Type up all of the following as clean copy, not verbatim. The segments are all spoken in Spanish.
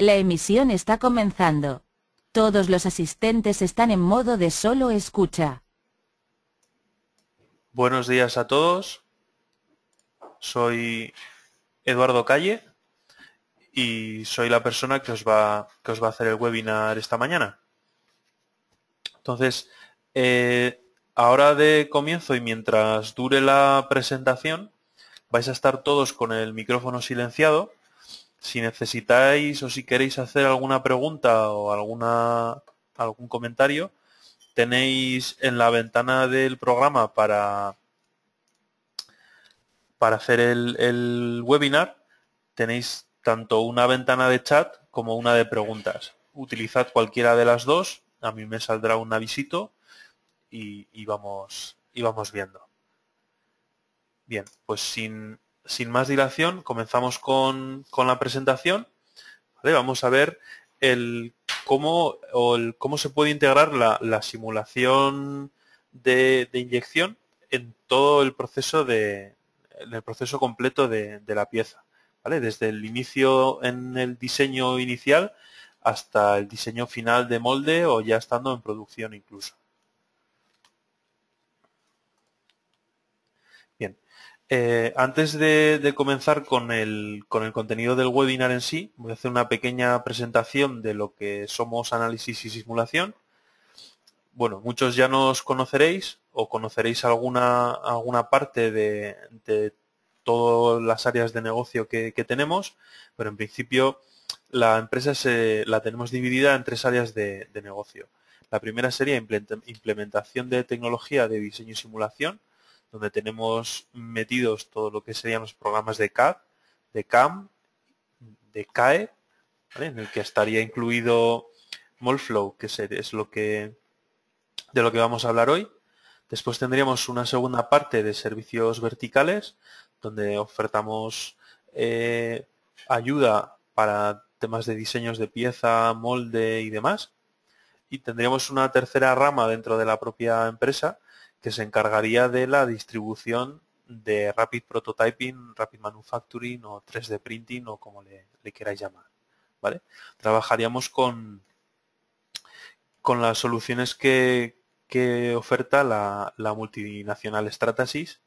La emisión está comenzando. Todos los asistentes están en modo de solo escucha. Buenos días a todos. Soy Eduardo Calle y soy la persona que os va a hacer el webinar esta mañana. Entonces, ahora de comienzo y mientras dure la presentación, vais a estar todos con el micrófono silenciado. Si necesitáis o si queréis hacer alguna pregunta o algún comentario, tenéis en la ventana del programa para hacer el webinar, tenéis tanto una ventana de chat como una de preguntas. Utilizad cualquiera de las dos, a mí me saldrá un avisito y vamos viendo. Bien, pues sin más dilación, comenzamos con la presentación. ¿Vale? Vamos a ver cómo se puede integrar la simulación de inyección en todo el proceso completo de la pieza, ¿vale? Desde el inicio en el diseño inicial hasta el diseño final de molde o ya estando en producción incluso. Bien, antes de comenzar con el contenido del webinar en sí, voy a hacer una pequeña presentación de lo que somos Análisis y Simulación. Bueno, muchos ya nos conoceréis o conoceréis alguna parte de todas las áreas de negocio que tenemos, pero en principio la empresa la tenemos dividida en 3 áreas de negocio. La primera sería implementación de tecnología de diseño y simulación, donde tenemos metidos todo lo que serían los programas de CAD, de CAM, de CAE, ¿vale? En el que estaría incluido Moldflow, que es de lo que vamos a hablar hoy. Después tendríamos una segunda parte de servicios verticales, donde ofertamos ayuda para temas de diseños de pieza, molde y demás. Y tendríamos una tercera rama dentro de la propia empresa que se encargaría de la distribución de Rapid Prototyping, Rapid Manufacturing o 3D Printing o como le queráis llamar, ¿vale? Trabajaríamos con las soluciones que oferta la multinacional Stratasys.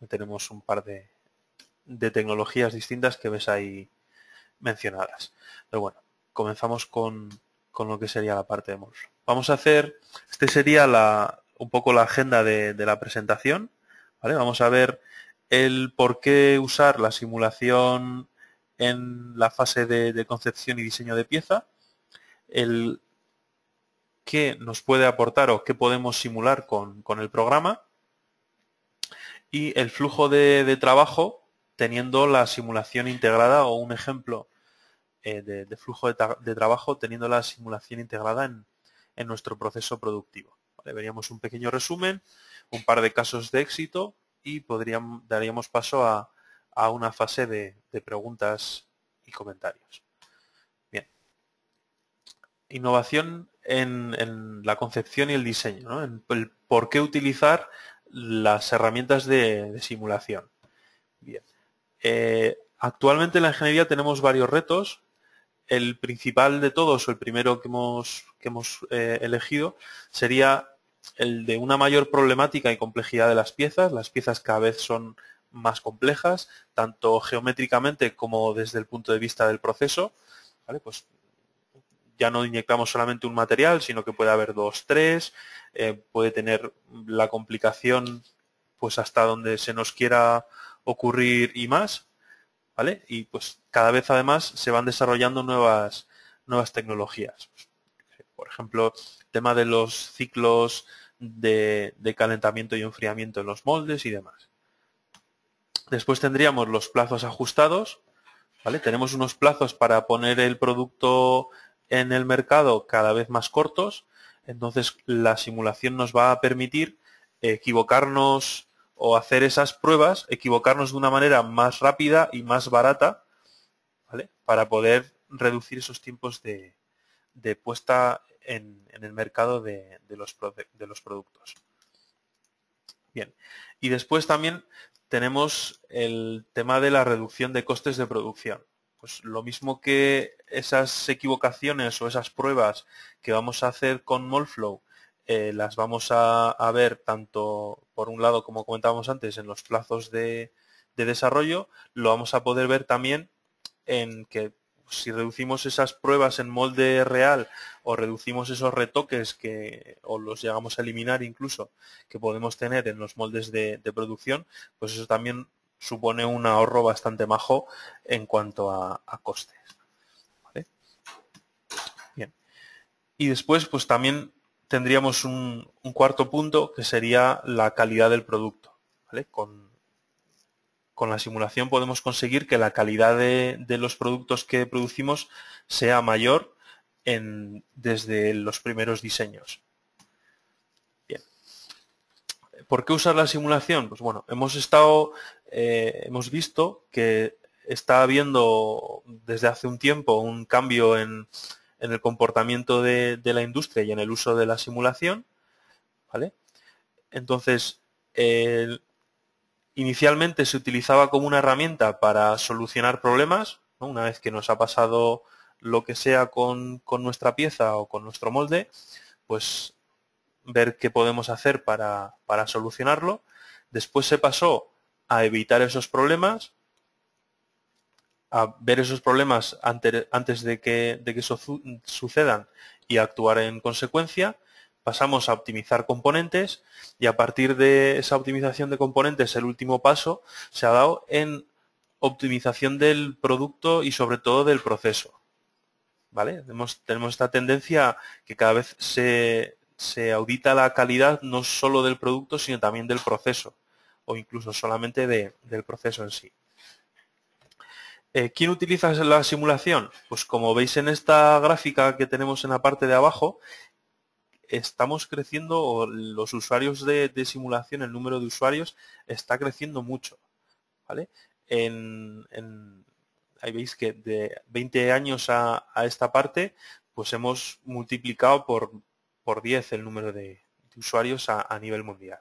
Tenemos un par de tecnologías distintas que ves ahí mencionadas. Pero bueno, comenzamos con lo que sería la parte de Moldflow. Vamos a hacer, sería un poco la agenda de la presentación, ¿vale? Vamos a ver el por qué usar la simulación en la fase de concepción y diseño de pieza, el qué nos puede aportar o qué podemos simular con el programa y el flujo de trabajo teniendo la simulación integrada o un ejemplo de flujo de trabajo teniendo la simulación integrada en nuestro proceso productivo. ¿Vale? Veríamos un pequeño resumen, un par de casos de éxito y daríamos paso a una fase de preguntas y comentarios. Bien. Innovación en la concepción y el diseño, ¿no? En el por qué utilizar las herramientas de simulación. Bien. Actualmente en la ingeniería tenemos varios retos. El principal de todos, o el primero que hemos elegido, sería el de una mayor problemática y complejidad de las piezas. Las piezas cada vez son más complejas, tanto geométricamente como desde el punto de vista del proceso. ¿Vale? Pues ya no inyectamos solamente un material, sino que puede haber 2, 3, puede tener la complicación pues hasta donde se nos quiera ocurrir y más, ¿vale? Y pues cada vez además se van desarrollando nuevas tecnologías. Por ejemplo, el tema de los ciclos de calentamiento y enfriamiento en los moldes y demás. Después tendríamos los plazos ajustados, ¿vale? Tenemos unos plazos para poner el producto en el mercado cada vez más cortos, entonces la simulación nos va a permitir equivocarnos o hacer esas pruebas, equivocarnos de una manera más rápida y más barata, ¿vale? Para poder reducir esos tiempos de puesta en el mercado de los productos. Bien, y después también tenemos el tema de la reducción de costes de producción. pues lo mismo que esas equivocaciones o esas pruebas que vamos a hacer con Molflow, las vamos a ver tanto por un lado, como comentábamos antes, en los plazos de desarrollo, lo vamos a poder ver también en que si reducimos esas pruebas en molde real o reducimos esos retoques o los llegamos a eliminar incluso que podemos tener en los moldes de producción, pues eso también supone un ahorro bastante majo en cuanto a costes. ¿Vale? Bien. Y después pues también tendríamos un cuarto punto que sería la calidad del producto. ¿Vale? Con la simulación podemos conseguir que la calidad de los productos que producimos sea mayor desde los primeros diseños. Bien. ¿Por qué usar la simulación? Pues bueno, hemos visto que está habiendo desde hace un tiempo un cambio en el comportamiento de la industria y en el uso de la simulación. ¿Vale? Entonces, inicialmente se utilizaba como una herramienta para solucionar problemas, ¿no? Una vez que nos ha pasado lo que sea con nuestra pieza o con nuestro molde, pues ver qué podemos hacer para solucionarlo. Después se pasó a evitar esos problemas, a ver esos problemas antes de que sucedan y actuar en consecuencia. Pasamos a optimizar componentes y a partir de esa optimización de componentes, el último paso se ha dado en optimización del producto y sobre todo del proceso. ¿Vale? Tenemos esta tendencia que cada vez se audita la calidad no solo del producto, sino también del proceso o incluso solamente del proceso en sí. ¿Quién utiliza la simulación? Pues como veis en esta gráfica que tenemos en la parte de abajo, estamos creciendo, o los usuarios de simulación, el número de usuarios está creciendo mucho. ¿Vale? Ahí veis que de 20 años a esta parte, pues hemos multiplicado por 10 el número de usuarios a nivel mundial.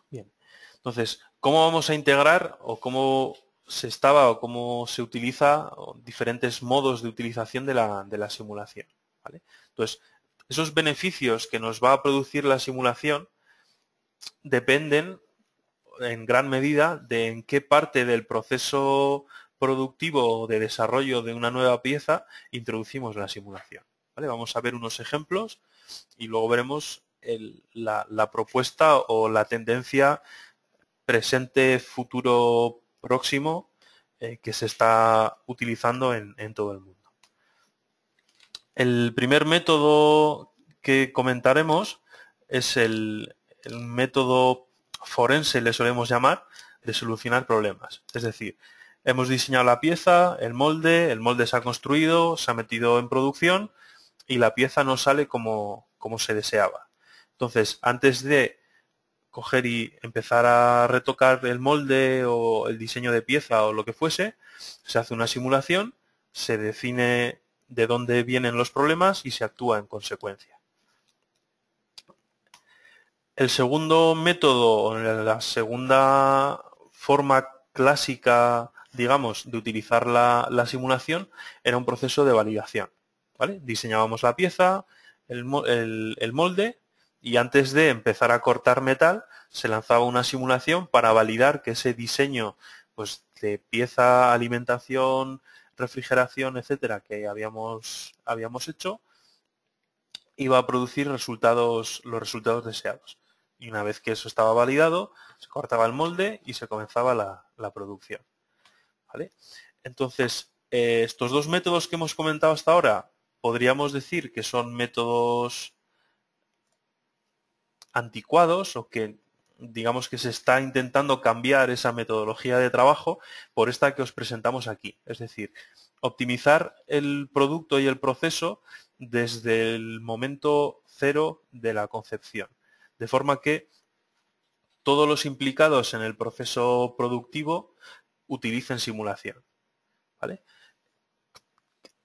Bien, entonces, ¿cómo vamos a integrar o cómo se utiliza diferentes modos de utilización de la simulación? ¿Vale? Entonces, esos beneficios que nos va a producir la simulación dependen en gran medida de en qué parte del proceso productivo o de desarrollo de una nueva pieza introducimos la simulación. ¿Vale? Vamos a ver unos ejemplos y luego veremos la propuesta o la tendencia presente, futuro, próximo que se está utilizando en todo el mundo. El primer método que comentaremos es el método forense, le solemos llamar, de solucionar problemas. Es decir, hemos diseñado la pieza, el molde se ha construido, se ha metido en producción y la pieza no sale como se deseaba. Entonces, antes de coger y empezar a retocar el molde o el diseño de pieza o lo que fuese, se hace una simulación, se define de dónde vienen los problemas y se actúa en consecuencia. El segundo método, la segunda forma clásica, digamos, de utilizar la simulación era un proceso de validación. ¿Vale? Diseñábamos la pieza, el molde, y antes de empezar a cortar metal se lanzaba una simulación para validar que ese diseño, pues, de pieza, alimentación, refrigeración, etcétera, que habíamos hecho, iba a producir los resultados deseados. Y una vez que eso estaba validado, se cortaba el molde y se comenzaba la producción. ¿Vale? Entonces, estos dos métodos que hemos comentado hasta ahora, podríamos decir que son métodos anticuados o que digamos que se está intentando cambiar esa metodología de trabajo por esta que os presentamos aquí. Es decir, optimizar el producto y el proceso desde el momento cero de la concepción. De forma que todos los implicados en el proceso productivo utilicen simulación. ¿Vale?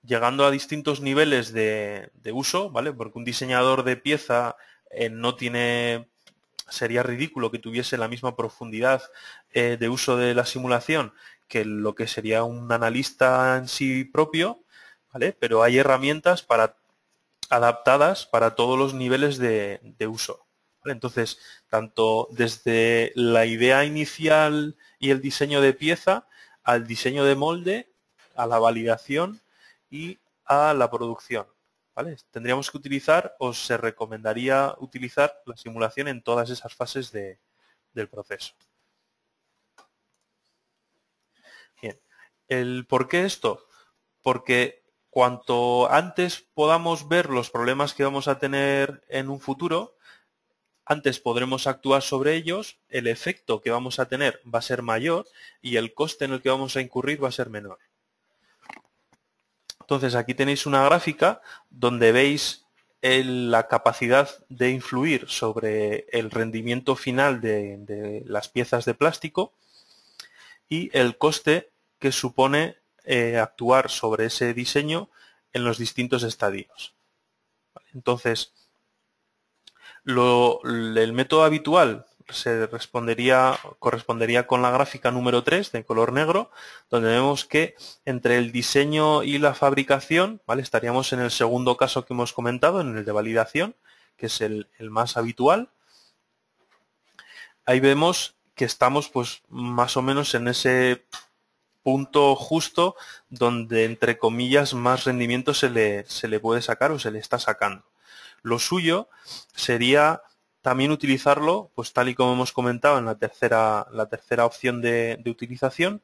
Llegando a distintos niveles de uso, ¿vale? Porque un diseñador de pieza sería ridículo que tuviese la misma profundidad de uso de la simulación que lo que sería un analista en sí propio, ¿vale? Pero hay herramientas adaptadas para todos los niveles de uso, ¿vale? Entonces, tanto desde la idea inicial y el diseño de pieza, al diseño de molde, a la validación y a la producción, ¿vale? Tendríamos que utilizar, o se recomendaría utilizar, la simulación en todas esas fases del proceso. Bien. ¿Por qué esto? Porque cuanto antes podamos ver los problemas que vamos a tener en un futuro, antes podremos actuar sobre ellos, el efecto que vamos a tener va a ser mayor y el coste en el que vamos a incurrir va a ser menor. Entonces aquí tenéis una gráfica donde veis la capacidad de influir sobre el rendimiento final de las piezas de plástico y el coste que supone actuar sobre ese diseño en los distintos estadios. Entonces, el método habitual correspondería con la gráfica número 3 de color negro, donde vemos que entre el diseño y la fabricación, ¿vale? Estaríamos en el segundo caso que hemos comentado, en el de validación, que es el más habitual. Ahí vemos que estamos pues más o menos en ese punto justo donde, entre comillas, más rendimiento se le puede sacar o se le está sacando. Lo suyo sería también utilizarlo, pues tal y como hemos comentado en la tercera opción de utilización,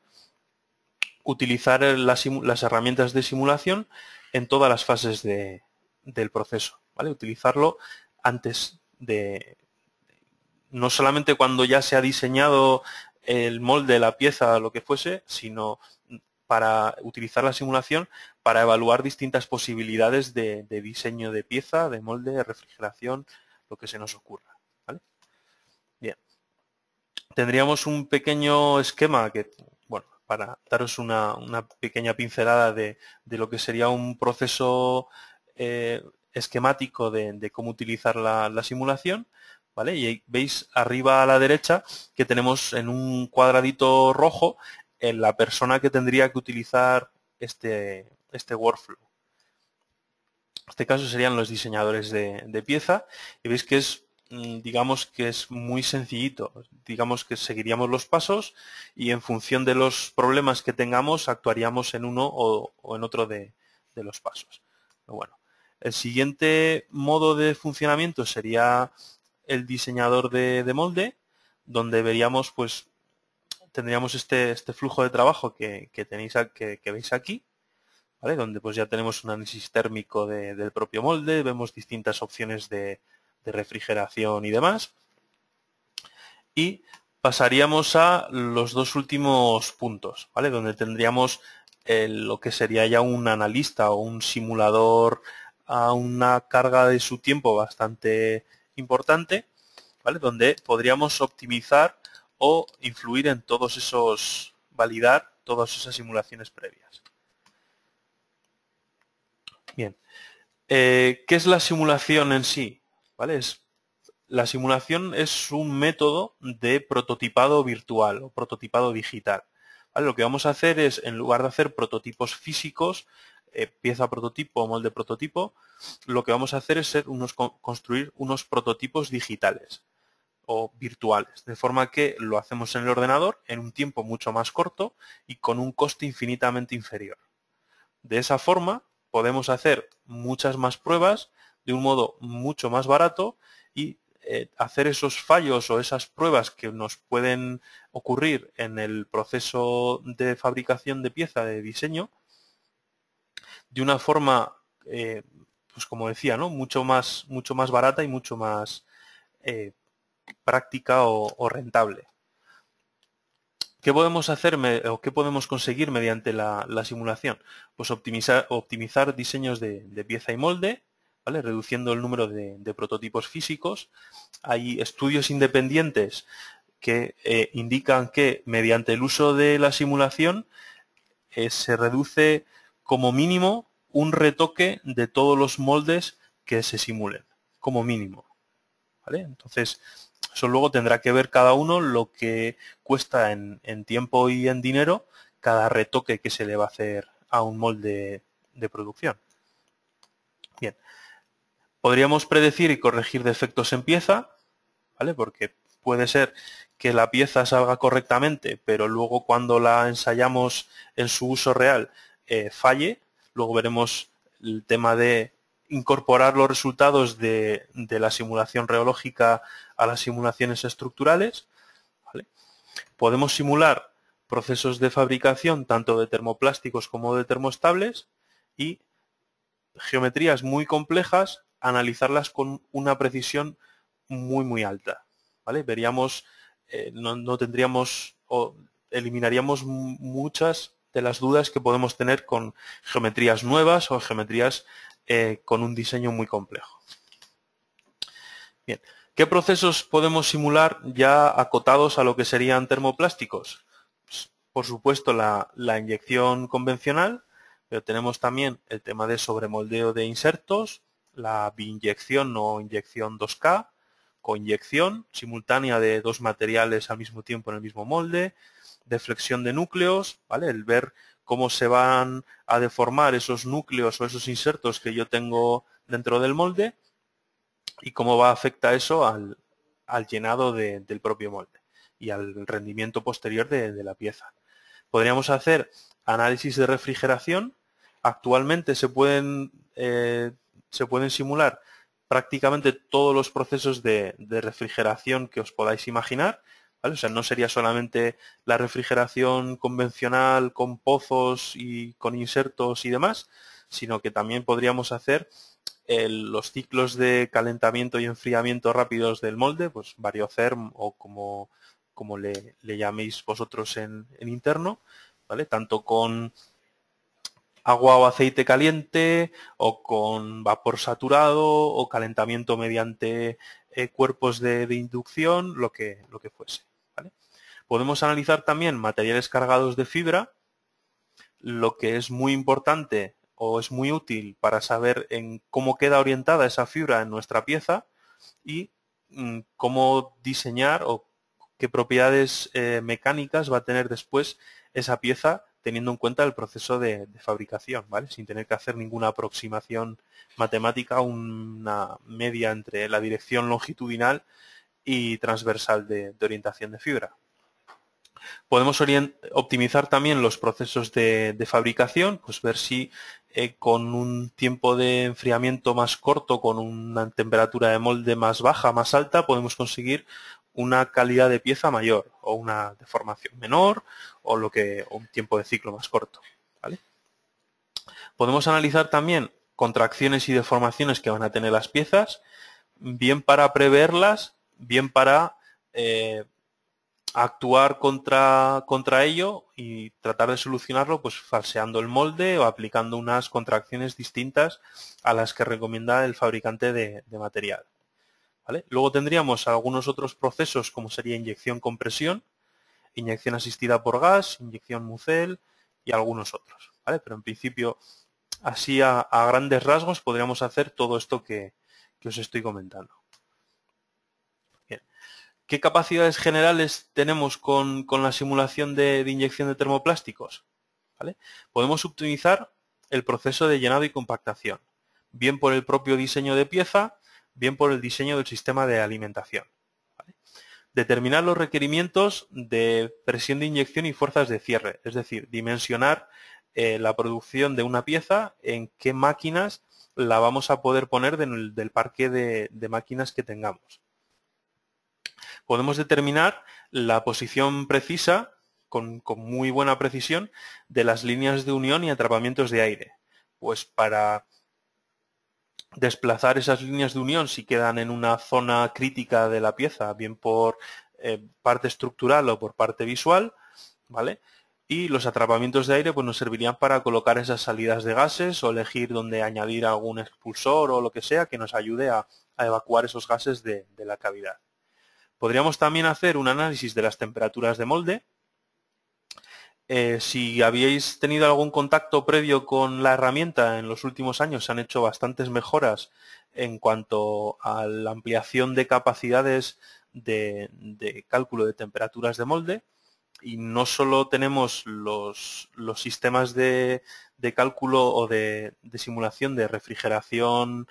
utilizar las herramientas de simulación en todas las fases del proceso, ¿vale? Utilizarlo antes no solamente cuando ya se ha diseñado el molde, la pieza, lo que fuese, sino para utilizar la simulación para evaluar distintas posibilidades de diseño de pieza, de molde, de refrigeración, lo que se nos ocurra, ¿vale? Bien. Tendríamos un pequeño esquema que, bueno, para daros una pequeña pincelada de lo que sería un proceso esquemático de cómo utilizar la simulación, ¿vale? Y veis arriba a la derecha que tenemos en un cuadradito rojo la persona que tendría que utilizar este workflow. En este caso serían los diseñadores de pieza y veis que digamos que es muy sencillito. Digamos que seguiríamos los pasos y en función de los problemas que tengamos actuaríamos en uno o en otro de los pasos. Pero bueno, el siguiente modo de funcionamiento sería el diseñador de molde, donde veríamos, pues, tendríamos este flujo de trabajo que veis aquí, ¿vale? Donde pues ya tenemos un análisis térmico del propio molde, vemos distintas opciones de refrigeración y demás. Y pasaríamos a los dos últimos puntos, ¿vale? Donde tendríamos lo que sería ya un analista o un simulador a una carga de su tiempo bastante importante, ¿vale? Donde podríamos optimizar o influir en validar todas esas simulaciones previas. Bien, ¿qué es la simulación en sí? ¿Vale? La simulación es un método de prototipado virtual o prototipado digital, ¿vale? Lo que vamos a hacer es, en lugar de hacer prototipos físicos, pieza prototipo, molde prototipo, lo que vamos a hacer es construir unos prototipos digitales o virtuales, de forma que lo hacemos en el ordenador en un tiempo mucho más corto y con un coste infinitamente inferior. De esa forma podemos hacer muchas más pruebas de un modo mucho más barato y hacer esos fallos o esas pruebas que nos pueden ocurrir en el proceso de fabricación de pieza, de diseño, de una forma, pues como decía, ¿no? mucho más barata y mucho más práctica o rentable. ¿Qué podemos hacer o qué podemos conseguir mediante la simulación? Pues optimizar diseños de pieza y molde, ¿vale? Reduciendo el número de prototipos físicos. Hay estudios independientes que indican que mediante el uso de la simulación se reduce como mínimo un retoque de todos los moldes que se simulen, como mínimo, ¿vale? Entonces, eso luego tendrá que ver cada uno lo que cuesta en tiempo y en dinero cada retoque que se le va a hacer a un molde de producción. Bien, podríamos predecir y corregir defectos en pieza, ¿vale? Porque puede ser que la pieza salga correctamente, pero luego cuando la ensayamos en su uso real falle. Luego veremos el tema de incorporar los resultados de la simulación reológica a las simulaciones estructurales, ¿vale? Podemos simular procesos de fabricación tanto de termoplásticos como de termoestables y geometrías muy complejas, analizarlas con una precisión muy alta, ¿vale? Veríamos, no tendríamos o eliminaríamos muchas de las dudas que podemos tener con geometrías nuevas o geometrías con un diseño muy complejo. Bien, ¿qué procesos podemos simular ya acotados a lo que serían termoplásticos? Pues, por supuesto, la inyección convencional, pero tenemos también el tema de sobremoldeo de insertos, la biinyección o inyección 2K, coinyección simultánea de dos materiales al mismo tiempo en el mismo molde, deflexión de núcleos, ¿vale? El ver cómo se van a deformar esos núcleos o esos insertos que yo tengo dentro del molde y cómo va a afectar eso al llenado del propio molde y al rendimiento posterior de la pieza. Podríamos hacer análisis de refrigeración. Actualmente se pueden simular prácticamente todos los procesos de refrigeración que os podáis imaginar, ¿vale? O sea, no sería solamente la refrigeración convencional con pozos y con insertos y demás, sino que también podríamos hacer los ciclos de calentamiento y enfriamiento rápidos del molde, pues variotherm o como le llaméis vosotros en interno, ¿vale? Tanto con agua o aceite caliente o con vapor saturado o calentamiento mediante cuerpos de inducción, lo que fuese, ¿vale? Podemos analizar también materiales cargados de fibra, lo que es muy importante o es muy útil para saber en cómo queda orientada esa fibra en nuestra pieza y cómo diseñar o qué propiedades mecánicas va a tener después esa pieza teniendo en cuenta el proceso de fabricación, ¿vale? Sin tener que hacer ninguna aproximación matemática, una media entre la dirección longitudinal y transversal de orientación de fibra. Podemos optimizar también los procesos de fabricación, pues ver si con un tiempo de enfriamiento más corto, con una temperatura de molde más baja, más alta, podemos conseguir una calidad de pieza mayor o una deformación menor o un tiempo de ciclo más corto, ¿vale? Podemos analizar también contracciones y deformaciones que van a tener las piezas, bien para preverlas, bien para actuar contra ello y tratar de solucionarlo pues falseando el molde o aplicando unas contracciones distintas a las que recomienda el fabricante de material, ¿vale? Luego tendríamos algunos otros procesos como sería inyección-compresión, inyección asistida por gas, inyección Mucel y algunos otros, ¿vale? Pero en principio, así a grandes rasgos podríamos hacer todo esto que os estoy comentando. ¿Qué capacidades generales tenemos con la simulación de inyección de termoplásticos? ¿Vale? Podemos optimizar el proceso de llenado y compactación, bien por el propio diseño de pieza, bien por el diseño del sistema de alimentación, ¿vale? Determinar los requerimientos de presión de inyección y fuerzas de cierre, es decir, dimensionar la producción de una pieza, en qué máquinas la vamos a poder poner del parque de máquinas que tengamos. Podemos determinar la posición precisa, con muy buena precisión, de las líneas de unión y atrapamientos de aire. Pues para desplazar esas líneas de unión si quedan en una zona crítica de la pieza, bien por parte estructural o por parte visual, ¿vale? Y los atrapamientos de aire pues nos servirían para colocar esas salidas de gases o elegir dónde añadir algún expulsor o lo que sea que nos ayude a evacuar esos gases de la cavidad. Podríamos también hacer un análisis de las temperaturas de molde. Si habíais tenido algún contacto previo con la herramienta en los últimos años, se han hecho bastantes mejoras en cuanto a la ampliación de capacidades de cálculo de temperaturas de molde. y no solo tenemos los sistemas de cálculo o de simulación de refrigeración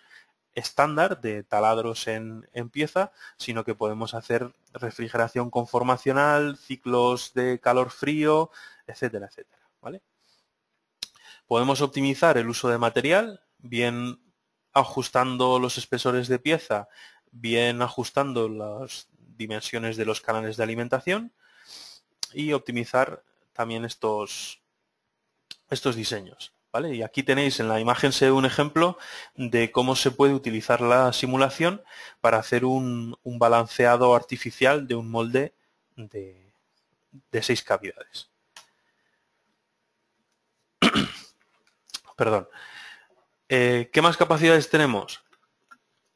estándar de taladros en pieza, sino que podemos hacer refrigeración conformacional, ciclos de calor-frío, etcétera, etcétera, ¿vale? Podemos optimizar el uso de material, bien ajustando los espesores de pieza, bien ajustando las dimensiones de los canales de alimentación y optimizar también estos diseños, ¿vale? Y aquí tenéis en la imagen se ve un ejemplo de cómo se puede utilizar la simulación para hacer un balanceado artificial de un molde de 6 cavidades. Perdón. ¿Qué más capacidades tenemos?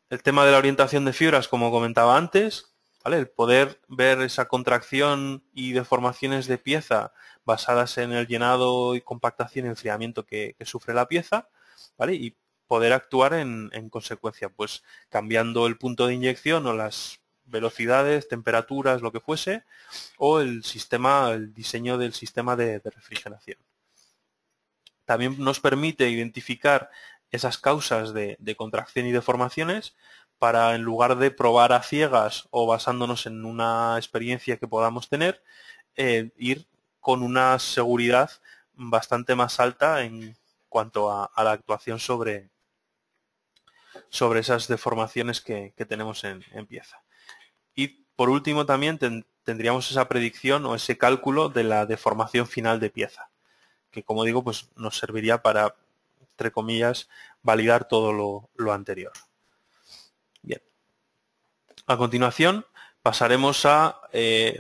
El tema de la orientación de fibras, como comentaba antes, ¿vale? El poder ver esa contracción y deformaciones de pieza basadas en el llenado y compactación y enfriamiento que sufre la pieza, ¿vale? Y poder actuar en consecuencia, pues cambiando el punto de inyección o las velocidades, temperaturas, lo que fuese, o el diseño del sistema de refrigeración. También nos permite identificar esas causas de contracción y deformaciones para, en lugar de probar a ciegas o basándonos en una experiencia que podamos tener, ir con una seguridad bastante más alta en cuanto a la actuación sobre esas deformaciones que tenemos en pieza. Y por último también tendríamos esa predicción o ese cálculo de la deformación final de pieza, que como digo, pues nos serviría para, entre comillas, validar todo lo anterior. Bien. A continuación pasaremos a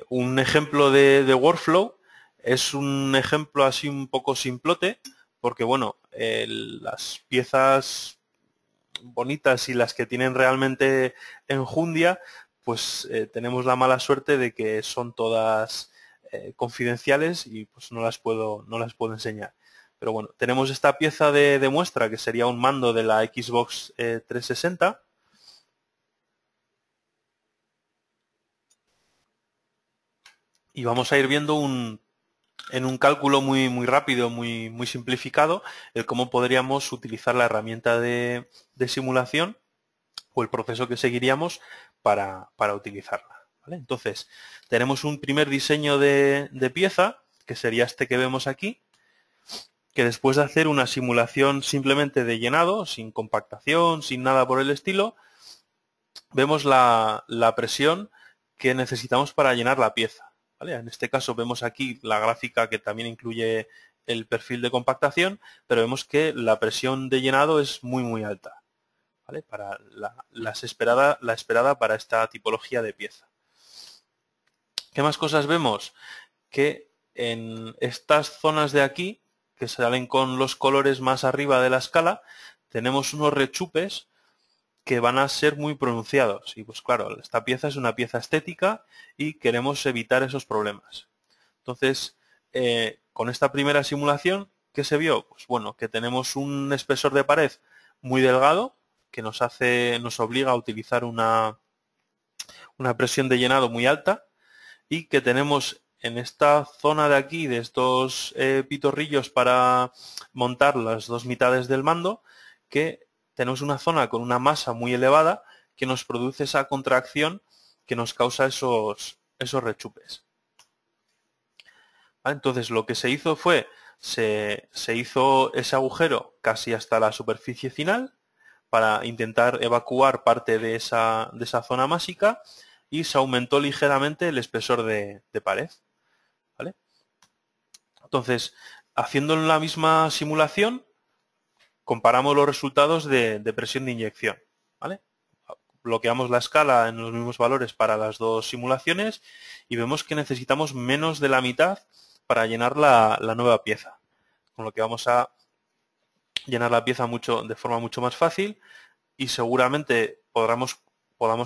un ejemplo de workflow. Es un ejemplo así un poco simplote, porque bueno, las piezas bonitas y las que tienen realmente enjundia, pues tenemos la mala suerte de que son todas confidenciales y pues no las puedo enseñar. Pero bueno, tenemos esta pieza de muestra que sería un mando de la Xbox 360. Y vamos a ir viendo en un cálculo muy rápido, muy simplificado, el cómo podríamos utilizar la herramienta de simulación o el proceso que seguiríamos para utilizarla, ¿vale? Entonces, tenemos un primer diseño de pieza, que sería este que vemos aquí, que después de hacer una simulación simplemente de llenado, sin compactación, sin nada por el estilo, vemos la presión que necesitamos para llenar la pieza, ¿vale? En este caso vemos aquí la gráfica que también incluye el perfil de compactación, pero vemos que la presión de llenado es muy alta, ¿vale? Para la esperada para esta tipología de pieza. ¿Qué más cosas vemos? Que en estas zonas de aquí, que salen con los colores más arriba de la escala, tenemos unos rechupes que van a ser muy pronunciados. Y pues claro, esta pieza es una pieza estética y queremos evitar esos problemas. Entonces, con esta primera simulación, ¿qué se vio? Pues bueno, que tenemos un espesor de pared muy delgado, que nos obliga a utilizar una presión de llenado muy alta, y que tenemos en esta zona de aquí, de estos pitorrillos para montar las dos mitades del mando, que tenemos una zona con una masa muy elevada que nos produce esa contracción que nos causa esos rechupes. ¿Vale? Entonces lo que se hizo fue, se hizo ese agujero casi hasta la superficie final para intentar evacuar parte de esa zona másica, y se aumentó ligeramente el espesor de pared, ¿vale? Entonces, haciendo la misma simulación, comparamos los resultados de presión de inyección, ¿vale? Bloqueamos la escala en los mismos valores para las dos simulaciones y vemos que necesitamos menos de la mitad para llenar la nueva pieza, con lo que vamos a llenar la pieza de forma mucho más fácil, y seguramente podamos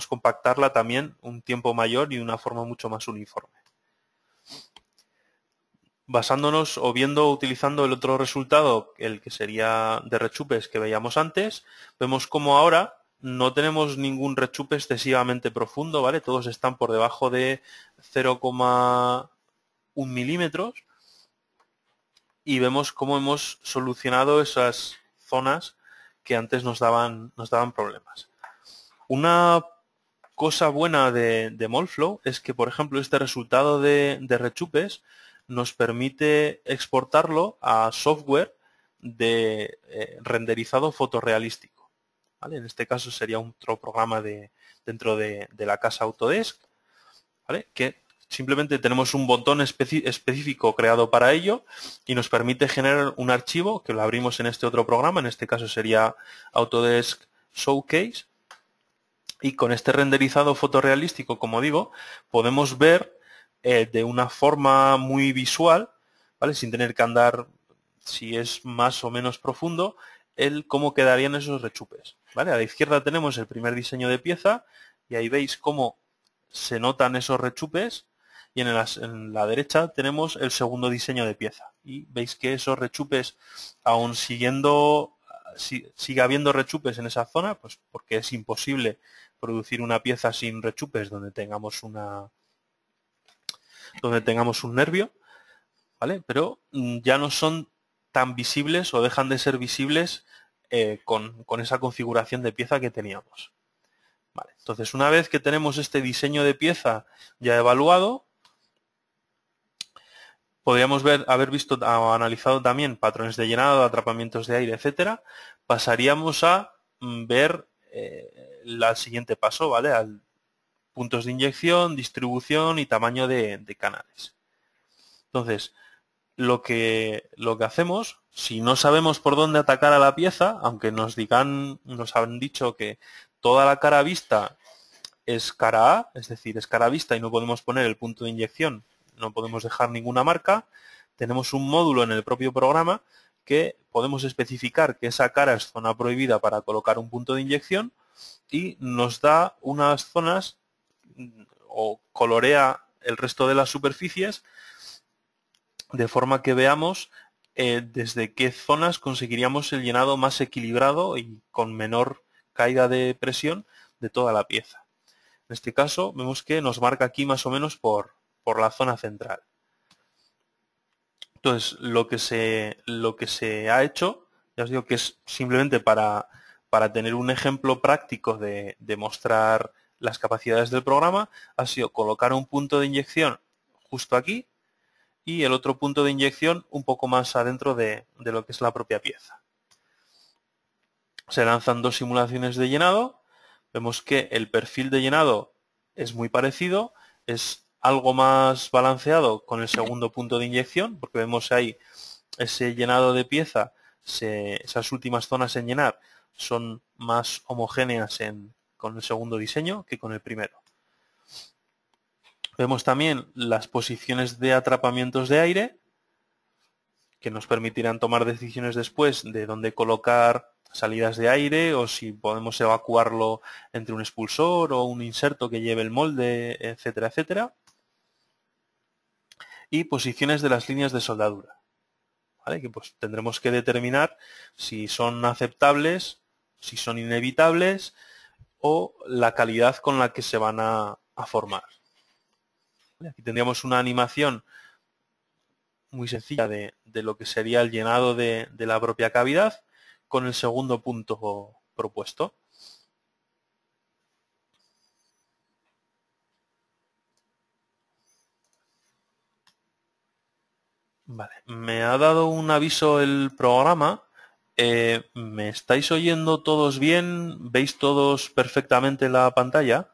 compactarla también un tiempo mayor y de una forma mucho más uniforme. Basándonos o utilizando el otro resultado, el que sería de rechupes que veíamos antes, vemos como ahora no tenemos ningún rechupe excesivamente profundo, ¿vale? Todos están por debajo de 0,1 1 milímetro y vemos cómo hemos solucionado esas zonas que antes nos daban problemas. Una cosa buena de Moldflow es que, por ejemplo, este resultado de rechupes nos permite exportarlo a software de renderizado fotorrealístico, ¿vale? En este caso sería otro programa dentro de la casa Autodesk, ¿vale? Que simplemente tenemos un botón específico creado para ello y nos permite generar un archivo que lo abrimos en este otro programa, en este caso sería Autodesk Showcase, y con este renderizado fotorrealístico, como digo, podemos ver de una forma muy visual, ¿vale? Sin tener que andar, si es más o menos profundo, cómo quedarían esos rechupes, ¿vale? A la izquierda tenemos el primer diseño de pieza y ahí veis cómo se notan esos rechupes, y en la derecha tenemos el segundo diseño de pieza y veis que esos rechupes, aún sigue habiendo rechupes en esa zona, pues porque es imposible producir una pieza sin rechupes donde tengamos un nervio, ¿vale? Pero ya no son tan visibles o dejan de ser visibles con esa configuración de pieza que teníamos. Vale, entonces una vez que tenemos este diseño de pieza ya evaluado, podríamos haber visto o analizado también patrones de llenado, atrapamientos de aire, etcétera. Pasaríamos a ver el siguiente paso, ¿vale? Al puntos de inyección, distribución y tamaño de canales. Entonces, lo que hacemos, si no sabemos por dónde atacar a la pieza, aunque nos han dicho que toda la cara vista es cara A, es decir, es cara vista y no podemos poner el punto de inyección, no podemos dejar ninguna marca, tenemos un módulo en el propio programa que podemos especificar que esa cara es zona prohibida para colocar un punto de inyección y nos da unas zonas o colorea el resto de las superficies de forma que veamos desde qué zonas conseguiríamos el llenado más equilibrado y con menor caída de presión de toda la pieza. En este caso vemos que nos marca aquí más o menos por la zona central. Entonces lo que se ha hecho, ya os digo que es simplemente para tener un ejemplo práctico de mostrar las capacidades del programa, ha sido colocar un punto de inyección justo aquí y el otro punto de inyección un poco más adentro de lo que es la propia pieza. Se lanzan dos simulaciones de llenado. Vemos que el perfil de llenado es muy parecido, es algo más balanceado con el segundo punto de inyección, porque vemos ahí ese llenado de pieza, esas últimas zonas en llenar son más homogéneas con el segundo diseño que con el primero. Vemos también las posiciones de atrapamientos de aire, que nos permitirán tomar decisiones después de dónde colocar salidas de aire o si podemos evacuarlo entre un expulsor o un inserto que lleve el molde, etcétera, etcétera. Y posiciones de las líneas de soldadura, ¿vale? Que pues tendremos que determinar si son aceptables, si son inevitables o la calidad con la que se van a formar. Aquí tendríamos una animación muy sencilla de lo que sería el llenado de la propia cavidad con el segundo punto propuesto. Vale, me ha dado un aviso el programa. ¿Me estáis oyendo todos bien? ¿Veis todos perfectamente la pantalla?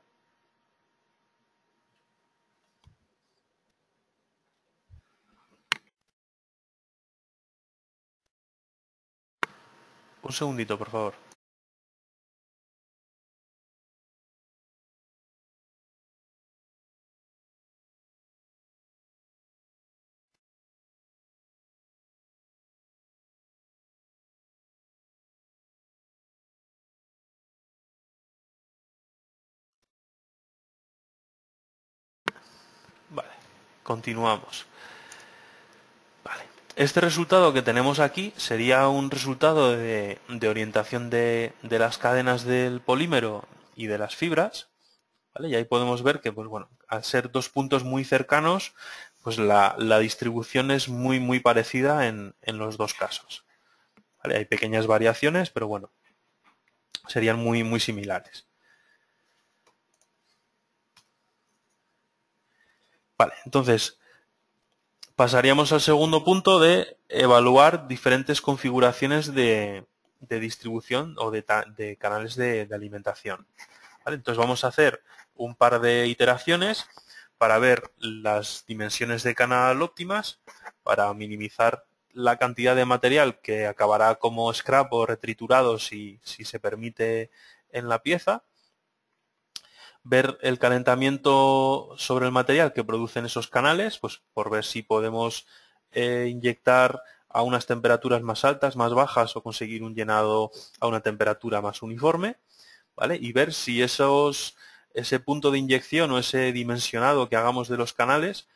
Un segundito, por favor. Vale, continuamos. Vale. Este resultado que tenemos aquí sería un resultado de orientación de las cadenas del polímero y de las fibras, ¿vale? Y ahí podemos ver que, pues bueno, al ser dos puntos muy cercanos, pues la distribución es muy parecida en los dos casos. ¿Vale? Hay pequeñas variaciones, pero bueno, serían muy similares. Vale, entonces pasaríamos al segundo punto de evaluar diferentes configuraciones de distribución o de canales de alimentación. ¿Vale? Entonces vamos a hacer un par de iteraciones para ver las dimensiones de canal óptimas, para minimizar la cantidad de material que acabará como scrap o retriturado si se permite en la pieza, ver el calentamiento sobre el material que producen esos canales, pues por ver si podemos inyectar a unas temperaturas más altas, más bajas, o conseguir un llenado a una temperatura más uniforme, ¿vale? Y ver si ese punto de inyección o ese dimensionado que hagamos de los canales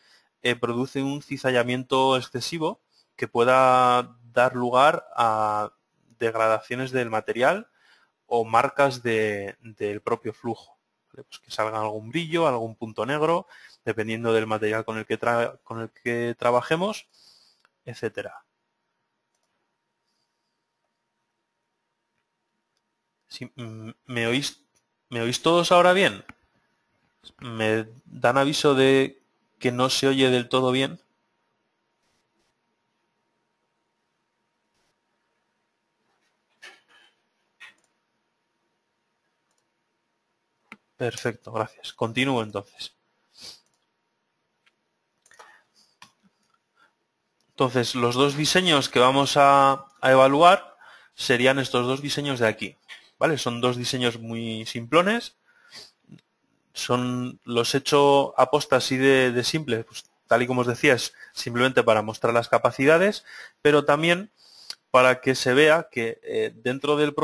produce un cizallamiento excesivo que pueda dar lugar a degradaciones del material o marcas del propio flujo. ¿Vale? Pues que salga algún brillo, algún punto negro, dependiendo del material con el que trabajemos, etcétera. Sí, ¿me oís todos ahora bien? ¿Me dan aviso de que no se oye del todo bien? Perfecto, gracias. Continúo entonces. Entonces, los dos diseños que vamos a evaluar serían estos dos diseños de aquí. ¿Vale? Son dos diseños muy simplones. Los he hecho aposta así de simple, pues, tal y como os decía, es simplemente para mostrar las capacidades, pero también para que se vea que dentro del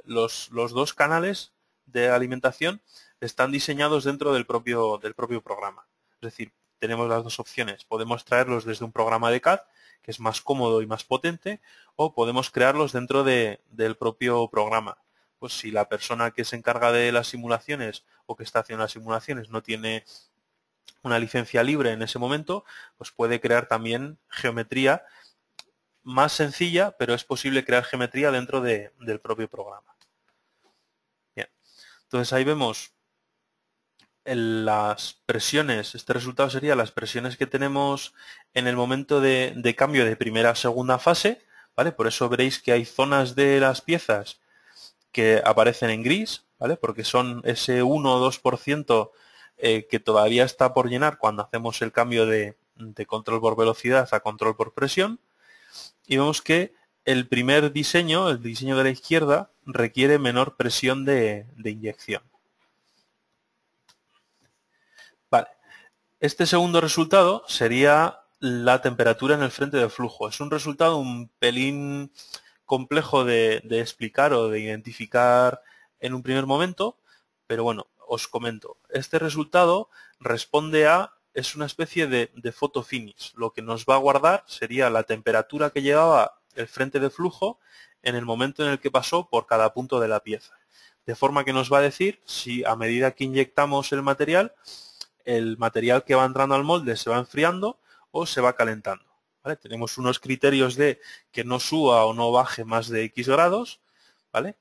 los dos canales de alimentación están diseñados dentro del propio programa. Es decir, tenemos las dos opciones. Podemos traerlos desde un programa de CAD, que es más cómodo y más potente, o podemos crearlos dentro del propio programa. Pues si la persona que se encarga de las simulaciones o que está haciendo las simulaciones no tiene una licencia libre en ese momento, pues puede crear también geometría más sencilla, pero es posible crear geometría dentro del propio programa. Bien. Entonces ahí vemos las presiones. Este resultado sería las presiones que tenemos en el momento de cambio de primera a segunda fase, ¿vale? Por eso veréis que hay zonas de las piezas que aparecen en gris, ¿vale? Porque son ese 1 o 2% que todavía está por llenar cuando hacemos el cambio de control por velocidad a control por presión. Y vemos que el primer diseño, el diseño de la izquierda, requiere menor presión de inyección. Vale. Este segundo resultado sería la temperatura en el frente de flujo. Es un resultado un pelín complejo de explicar o de identificar en un primer momento, pero bueno, os comento. Este resultado responde es una especie de photo finish. Lo que nos va a guardar sería la temperatura que llevaba el frente de flujo en el momento en el que pasó por cada punto de la pieza. De forma que nos va a decir si a medida que inyectamos el material que va entrando al molde se va enfriando o se va calentando. ¿Vale? Tenemos unos criterios de que no suba o no baje más de X grados. ¿Vale?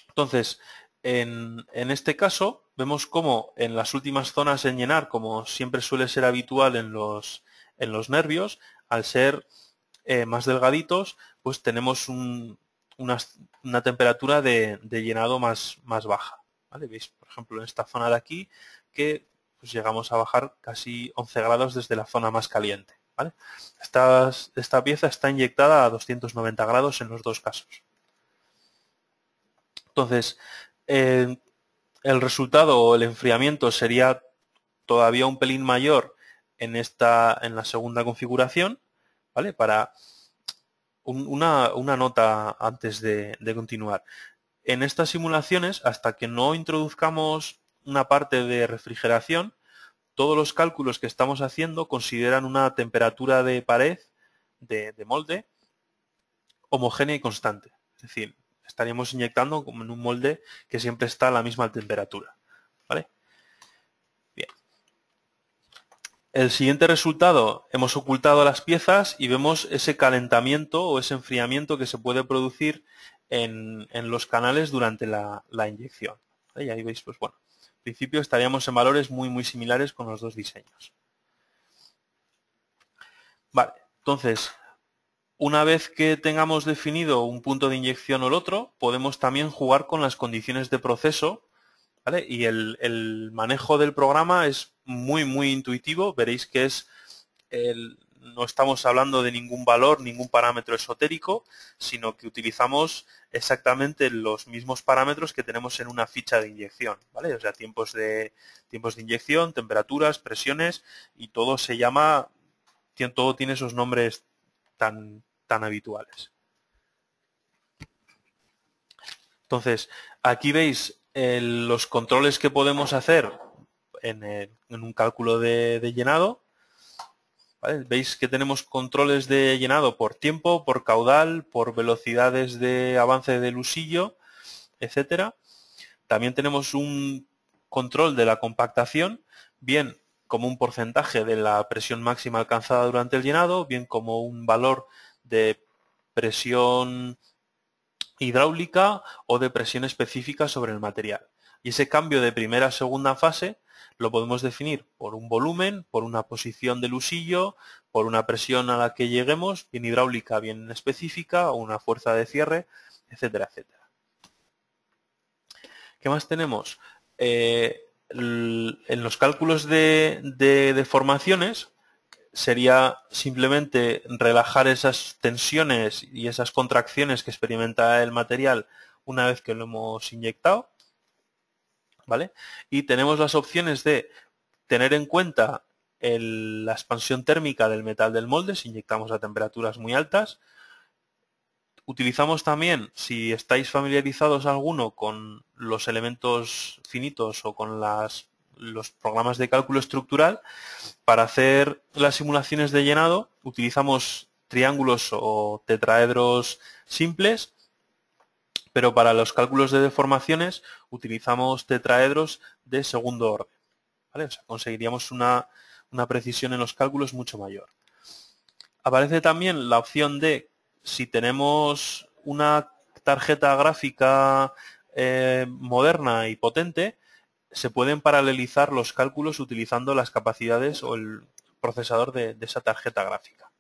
Entonces, en este caso, vemos cómo en las últimas zonas en llenar, como siempre suele ser habitual en los nervios, al ser más delgaditos, pues tenemos una temperatura de llenado más baja. ¿Vale? Veis, por ejemplo, en esta zona de aquí, que pues llegamos a bajar casi 11 grados desde la zona más caliente. ¿Vale? Esta pieza está inyectada a 290 grados en los dos casos. Entonces, el resultado o el enfriamiento sería todavía un pelín mayor en la segunda configuración, ¿vale? Para una nota antes de continuar. En estas simulaciones, hasta que no introduzcamos una parte de refrigeración, todos los cálculos que estamos haciendo consideran una temperatura de pared, de molde, homogénea y constante. Es decir, estaríamos inyectando como en un molde que siempre está a la misma temperatura. ¿Vale? Bien. El siguiente resultado, hemos ocultado las piezas y vemos ese calentamiento o ese enfriamiento que se puede producir en los canales durante la inyección. ¿Vale? Y ahí veis, pues bueno, en principio estaríamos en valores muy similares con los dos diseños. Vale, entonces, una vez que tengamos definido un punto de inyección o el otro, podemos también jugar con las condiciones de proceso, ¿vale? Y el manejo del programa es muy intuitivo. Veréis que no estamos hablando de ningún valor, ningún parámetro esotérico, sino que utilizamos exactamente los mismos parámetros que tenemos en una ficha de inyección, ¿vale? O sea, tiempos de inyección, temperaturas, presiones, y todo se llama, todo tiene esos nombres tan habituales. Entonces, aquí veis los controles que podemos hacer en un cálculo de llenado. ¿Vale? Veis que tenemos controles de llenado por tiempo, por caudal, por velocidades de avance del usillo, etcétera. También tenemos un control de la compactación, bien como un porcentaje de la presión máxima alcanzada durante el llenado, bien como un valor de presión hidráulica o de presión específica sobre el material. Y ese cambio de primera a segunda fase lo podemos definir por un volumen, por una posición del usillo, por una presión a la que lleguemos, bien hidráulica, bien específica, o una fuerza de cierre, etcétera, etcétera. ¿Qué más tenemos? En los cálculos de deformaciones sería simplemente relajar esas tensiones y esas contracciones que experimenta el material una vez que lo hemos inyectado, ¿vale? Y tenemos las opciones de tener en cuenta la expansión térmica del metal del molde si inyectamos a temperaturas muy altas. Utilizamos también, si estáis familiarizados alguno con los elementos finitos o con los programas de cálculo estructural, para hacer las simulaciones de llenado utilizamos triángulos o tetraedros simples, pero para los cálculos de deformaciones utilizamos tetraedros de segundo orden, ¿vale? O sea, conseguiríamos una precisión en los cálculos mucho mayor. Aparece también la opción de, si tenemos una tarjeta gráfica moderna y potente, se pueden paralelizar los cálculos utilizando las capacidades o el procesador de esa tarjeta gráfica.